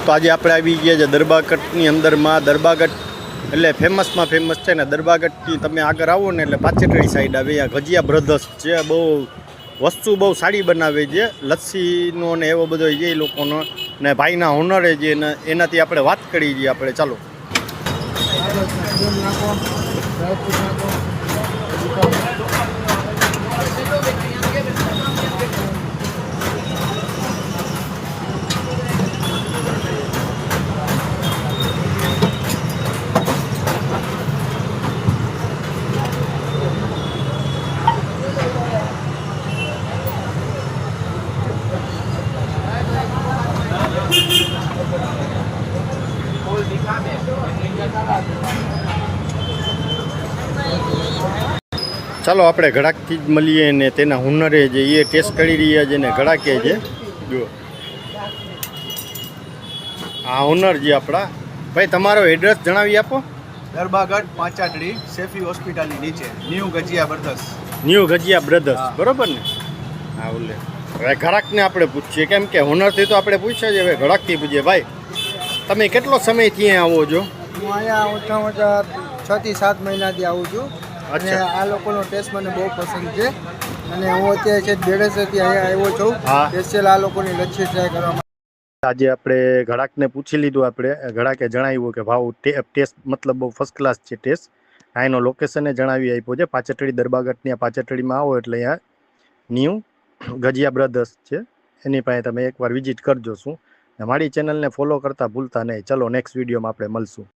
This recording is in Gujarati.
તો આજે આપણે આવી ગયા છે દરબાગઢની અંદરમાં. દરબાગઢ એટલે ફેમસમાં ફેમસ છે ને. દરબાગઢથી તમે આગળ આવો ને એટલે પાછેટડી સાઈડ આવે. અહીંયા ગજિયા બ્રધર્સ છે. બહુ વસ્તુ બહુ સારી બનાવે છે. લસ્સીનો ને એવો બધો છે એ લોકોનો ને ભાઈના હોનરે છે ને એનાથી આપણે વાત કરી છીએ. આપણે ચાલો ચાલો આપણે ઘડાકથી જ મળીએ ને તેના હુનરે જે એ ટેસ્ટ કરી રહ્યા છે ને ઘડાકે છે. જુઓ આ હુનર જે આપણા ભાઈ. તમારો એડ્રેસ જણાવી આપો. દરબાગઢ પાંચાટડી સેફી હોસ્પિટલની નીચે ન્યૂ ગજિયા બ્રધર્સ. ન્યૂ ગજિયા બ્રધર્સ બરોબર ને? હા ઓલે હવે ઘડાકને આપણે પૂછીએ કેમ કે હુનરથી તો આપણે પૂછ્યા છે. હવે ઘડાકથી પૂછીએ ભાઈ તમે કેટલો સમયથી અહીંયા આવો છો? હું અહીંયા ઓછામાં ઓછા 6 થી 7 મહિનાથી આવું છું. અને આ લોકોનો ટેસ્ટ મને બહુ પસંદ છે અને હું અત્યારે છે બેડેસરથી અહીંયા આવ્યો છું સ્પેશિયલ આ લોકોની લચ્છી ટ્રાય કરવા માટે. આજે આપણે ઘડાકને પૂછી લીધું. આપણે ઘડાકે જણાવ્યું કે ભાવ ટેસ્ટ મતલબ બહુ ફર્સ્ટ ક્લાસ છે ટેસ્ટ. આ એનો લોકેશને જણાવી આપ્યો છે પાછેટડી દરબાગઢની. પાછેટડીમાં આવો એટલે અહીંયા ન્યૂ ગજિયા બ્રધર્સ છે એની પાસે તમે એકવાર વિઝિટ કરજો. શું મારી ચેનલને ફોલો કરતા ભૂલતા નહીં. ચલો નેક્સ્ટ વિડીયોમાં આપણે મળશું.